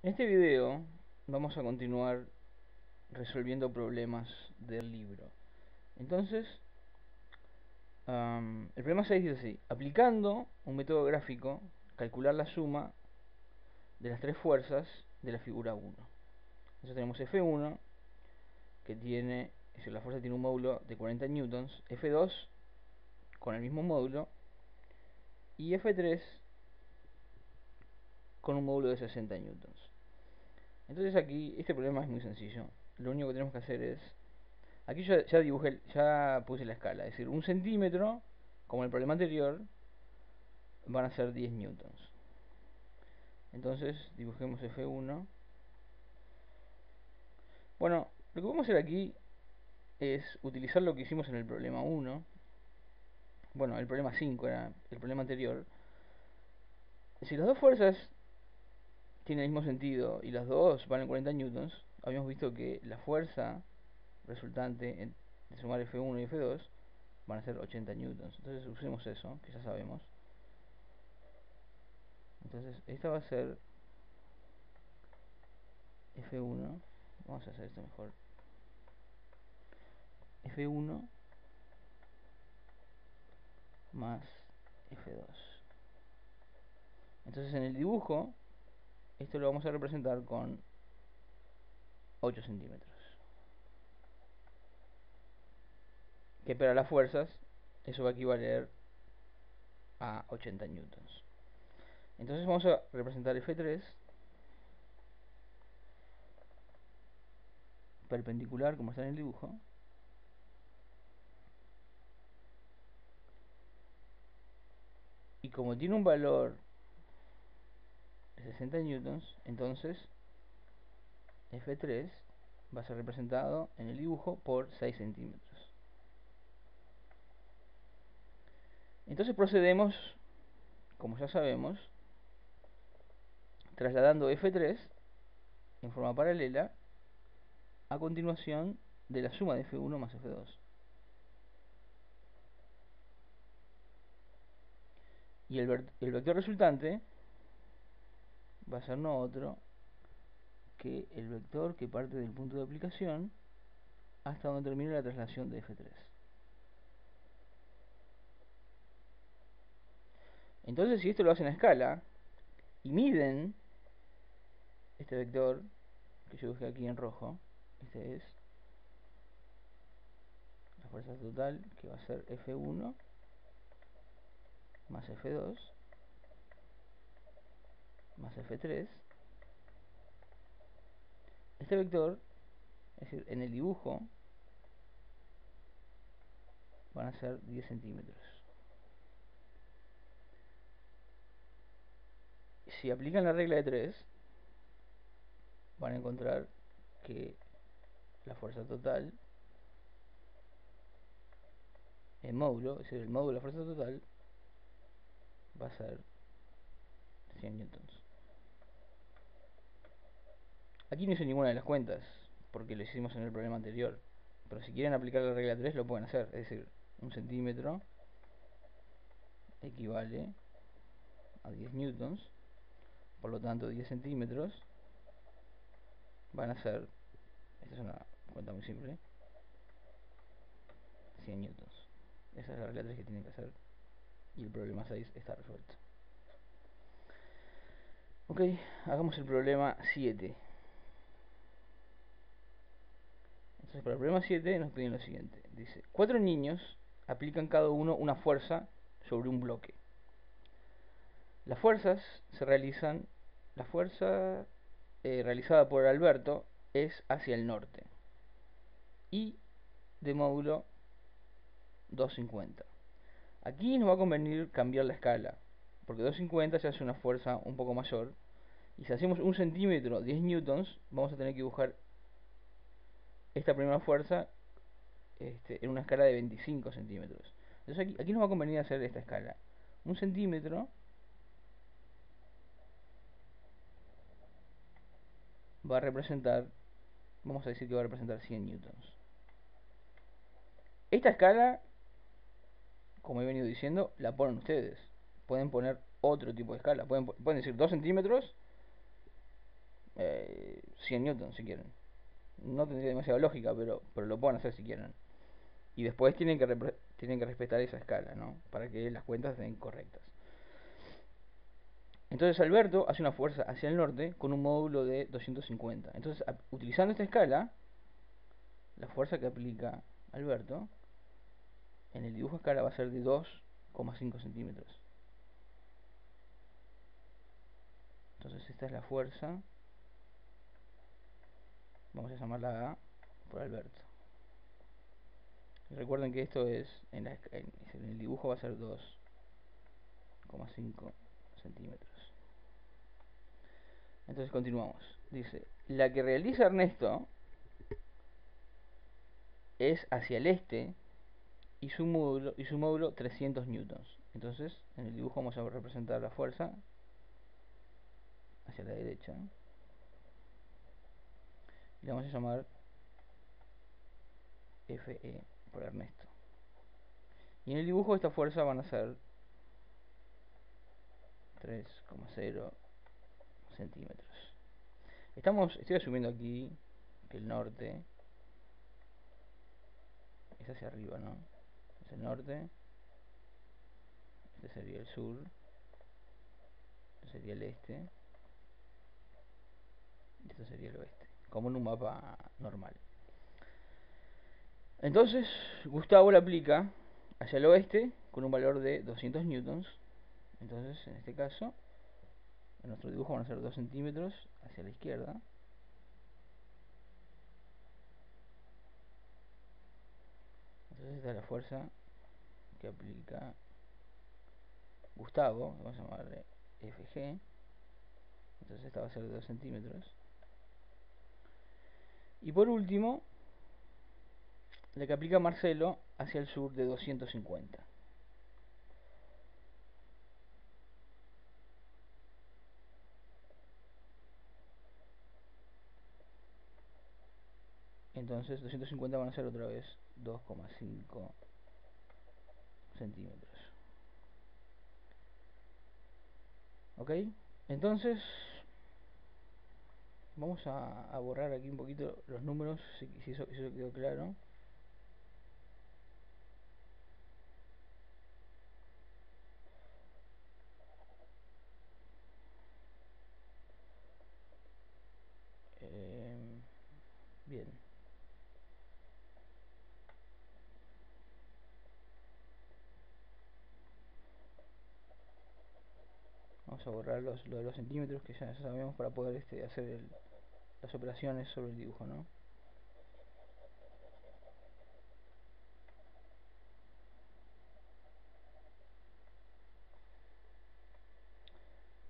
En este video vamos a continuar resolviendo problemas del libro. Entonces, el problema 6 dice así: aplicando un método gráfico, calcular la suma de las tres fuerzas de la figura 1. Entonces tenemos F1, que tiene, es decir, la fuerza tiene un módulo de 40 newtons, F2 con el mismo módulo, y F3 con un módulo de 60 newtons. Entonces aquí, este problema es muy sencillo. Lo único que tenemos que hacer es... Aquí ya dibujé, ya puse la escala, es decir, un centímetro, como en el problema anterior, van a ser 10 newtons. Entonces dibujemos F1. Bueno, lo que vamos a hacer aquí es utilizar lo que hicimos en el problema 1. Bueno, el problema 5 era el problema anterior. Si las dos fuerzas tienen el mismo sentido y las dos valen 40 newtons, habíamos visto que la fuerza resultante de sumar F1 y F2 van a ser 80 newtons. Entonces usemos eso, que ya sabemos. Entonces esta va a ser F1. Vamos a hacer esto mejor. F1 más F2. Entonces en el dibujo esto lo vamos a representar con 8 centímetros, que para las fuerzas eso va a equivaler a 80 newtons. Entonces vamos a representar F3 perpendicular, como está en el dibujo, y como tiene un valor de 60 newtons, entonces F3 va a ser representado en el dibujo por 6 centímetros. Entonces procedemos, como ya sabemos, trasladando F3 en forma paralela a continuación de la suma de F1 más F2. Y el vector resultante va a ser no otro que el vector que parte del punto de aplicación hasta donde termine la traslación de F3. Entonces, si esto lo hacen a escala y miden este vector que yo dejé aquí en rojo, este es la fuerza total, que va a ser F1 más F2 más F3. Este vector, es decir, en el dibujo van a ser 10 centímetros. Si aplican la regla de 3, van a encontrar que la fuerza total en módulo, es decir, el módulo de la fuerza total va a ser 100 newtons. Aquí no hice ninguna de las cuentas, porque lo hicimos en el problema anterior. Pero si quieren aplicar la regla 3 lo pueden hacer. Es decir, un centímetro equivale a 10 newtons. Por lo tanto, 10 centímetros van a ser, esta es una cuenta muy simple, 100 newtons. Esa es la regla 3 que tienen que hacer. Y el problema 6 está resuelto. Ok, hagamos el problema 7. Entonces, para el problema 7 nos piden lo siguiente. Dice, 4 niños aplican cada uno una fuerza sobre un bloque. Las fuerzas se realizan, la fuerza realizada por Alberto es hacia el norte y de módulo 250. Aquí nos va a convenir cambiar la escala, porque 250 ya hace una fuerza un poco mayor, y si hacemos un centímetro 10 newtons, vamos a tener que dibujar esta primera fuerza en una escala de 25 centímetros. Entonces aquí nos va a convenir hacer esta escala. Un centímetro va a representar, vamos a decir que va a representar 100 newtons. Esta escala, como he venido diciendo, la ponen ustedes. Pueden poner otro tipo de escala. Pueden decir 2 centímetros 100 newtons si quieren. No tendría demasiada lógica, pero lo pueden hacer si quieren. Y después tienen que respetar esa escala, ¿no? Para que las cuentas estén correctas. Entonces Alberto hace una fuerza hacia el norte con un módulo de 250. Entonces, utilizando esta escala, la fuerza que aplica Alberto en el dibujo a escala va a ser de 2,5 centímetros. Entonces esta es la fuerza. Vamos a llamarla A por Alberto. Y recuerden que esto es en el dibujo va a ser 2,5 centímetros. Entonces continuamos. Dice, la que realiza Ernesto es hacia el este y su módulo 300 newtons. Entonces, en el dibujo vamos a representar la fuerza hacia la derecha. Y le vamos a llamar FE por Ernesto. Y en el dibujo esta fuerza van a ser 3,0 centímetros. Estoy asumiendo aquí que el norte es hacia arriba, ¿no? Es el norte, este sería el sur, este sería el este, y este sería el oeste, como en un mapa normal. Entonces, Gustavo la aplica hacia el oeste con un valor de 200 newtons. Entonces, en este caso, en nuestro dibujo van a ser 2 centímetros hacia la izquierda. Entonces, esta es la fuerza que aplica Gustavo, vamos a llamarle FG. Entonces esta va a ser de 2 centímetros. Y por último, la que aplica Marcelo hacia el sur de 250. Entonces 250 van a ser otra vez 2,5 centímetros. ¿Ok? Entonces vamos a borrar aquí un poquito los números, si eso quedó claro. Bien. Vamos a borrar lo de los centímetros que ya sabemos para poder hacer las operaciones sobre el dibujo, ¿no?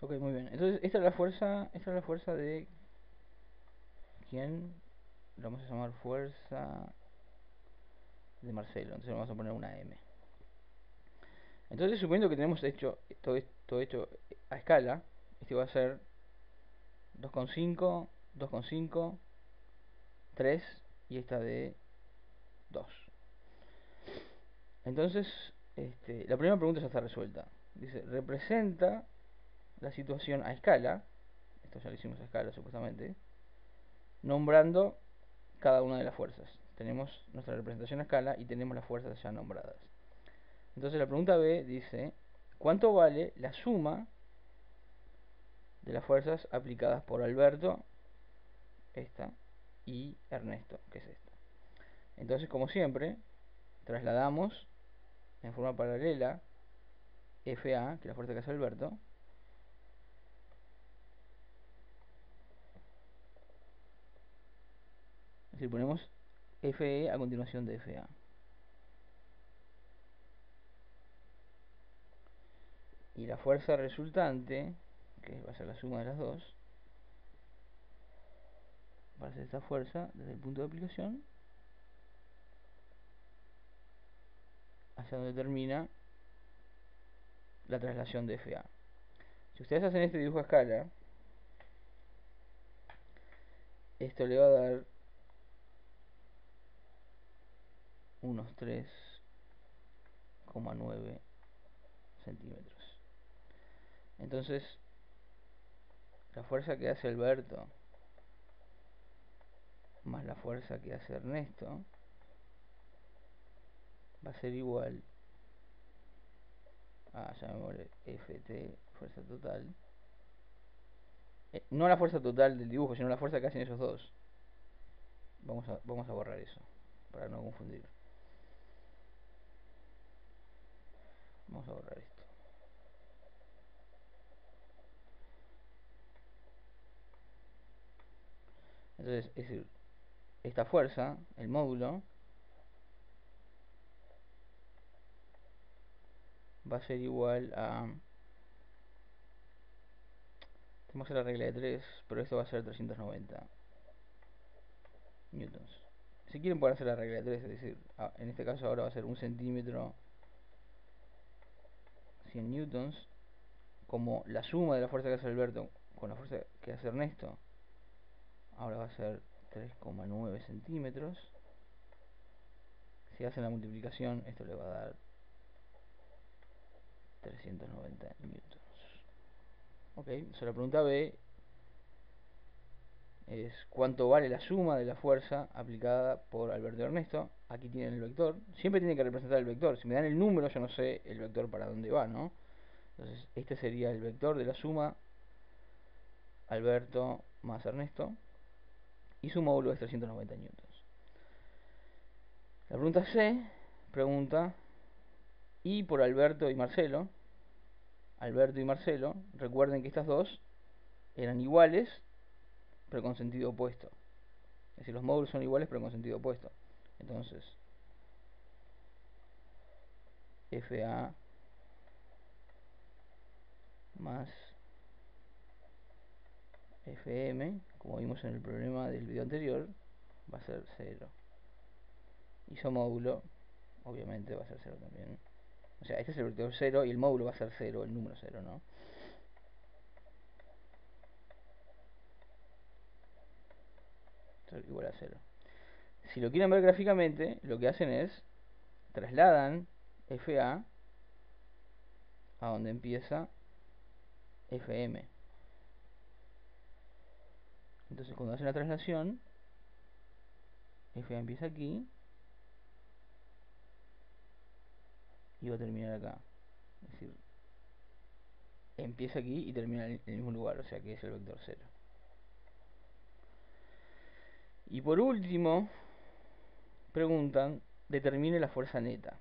Ok, muy bien. Entonces esta es la fuerza de ¿quién? Lo vamos a llamar fuerza de Marcelo. Entonces vamos a poner una M. Entonces suponiendo que tenemos hecho todo hecho a escala, este va a ser 2,5, 2,5, 3 y esta de 2. Entonces, la primera pregunta ya está resuelta. Dice, representa la situación a escala, esto ya lo hicimos a escala supuestamente, nombrando cada una de las fuerzas. Tenemos nuestra representación a escala y tenemos las fuerzas ya nombradas. Entonces la pregunta B dice, ¿cuánto vale la suma de las fuerzas aplicadas por Alberto, esta, y Ernesto, que es esta? Entonces, como siempre, trasladamos en forma paralela FA, que es la fuerza que hace Alberto, es decir, ponemos FE a continuación de FA. Y la fuerza resultante, que va a ser la suma de las dos, va a ser esta fuerza desde el punto de aplicación hacia donde termina la traslación de FA. Si ustedes hacen este dibujo a escala, esto le va a dar unos 3,9 centímetros. Entonces, la fuerza que hace Alberto más la fuerza que hace Ernesto va a ser igual a, llamémosle Ft, fuerza total. No la fuerza total del dibujo, sino la fuerza que hacen esos dos. Vamos a borrar eso, para no confundir. Vamos a borrar esto. Entonces, es decir, esta fuerza, el módulo, va a ser igual a... Tenemos la regla de 3, pero esto va a ser 390 newtons. Si quieren pueden hacer la regla de 3, es decir, en este caso ahora va a ser 1 centímetro 100 newtons, como la suma de la fuerza que hace Alberto con la fuerza que hace Ernesto, ahora va a ser 3,9 centímetros. Si hacen la multiplicación, esto le va a dar 390 newtons. Ok, so la pregunta B es cuánto vale la suma de la fuerza aplicada por Alberto y Ernesto. Aquí tienen el vector. Siempre tienen que representar el vector. Si me dan el número, yo no sé el vector para dónde va, ¿no? Entonces, este sería el vector de la suma Alberto más Ernesto. Y su módulo es 390 newtons. La pregunta C pregunta, y por Alberto y Marcelo. Alberto y Marcelo, recuerden que estas dos eran iguales, pero con sentido opuesto. Es decir, los módulos son iguales, pero con sentido opuesto. Entonces, FA más FM, como vimos en el problema del video anterior, va a ser 0. Y su módulo, obviamente, va a ser 0 también. O sea, este es el vector 0 y el módulo va a ser 0, el número 0, ¿no? Igual a 0. Si lo quieren ver gráficamente, lo que hacen es trasladan FA a donde empieza FM. Entonces cuando hacen la traslación, FA empieza aquí y va a terminar acá. Es decir, empieza aquí y termina en el mismo lugar, o sea que es el vector 0. Y por último, preguntan, determine la fuerza neta.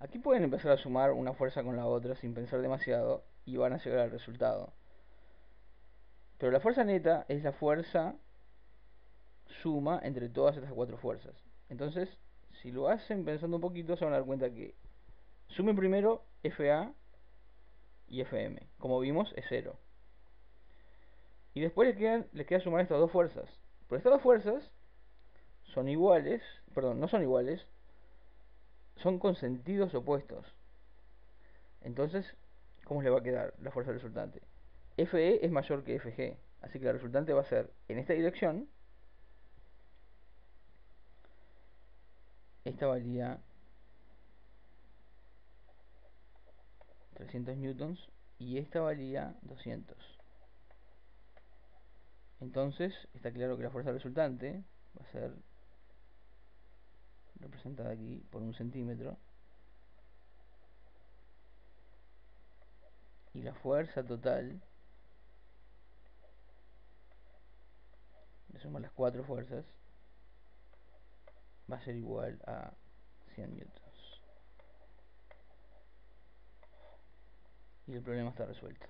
Aquí pueden empezar a sumar una fuerza con la otra sin pensar demasiado y van a llegar al resultado. Pero la fuerza neta es la fuerza suma entre todas estas cuatro fuerzas. Entonces, si lo hacen pensando un poquito, se van a dar cuenta que sumen primero FA y FM. Como vimos, es 0. Y después les queda sumar estas dos fuerzas. Pero estas dos fuerzas son iguales, perdón, no son iguales, son con sentidos opuestos. Entonces, ¿cómo le va a quedar la fuerza resultante? FE es mayor que FG, así que la resultante va a ser en esta dirección. Esta valía 300 newtons y esta valía 200. Entonces, está claro que la fuerza resultante va a ser representada aquí por 1 centímetro. Y la fuerza total, de sumar las cuatro fuerzas, va a ser igual a 100 newtons. Y el problema está resuelto.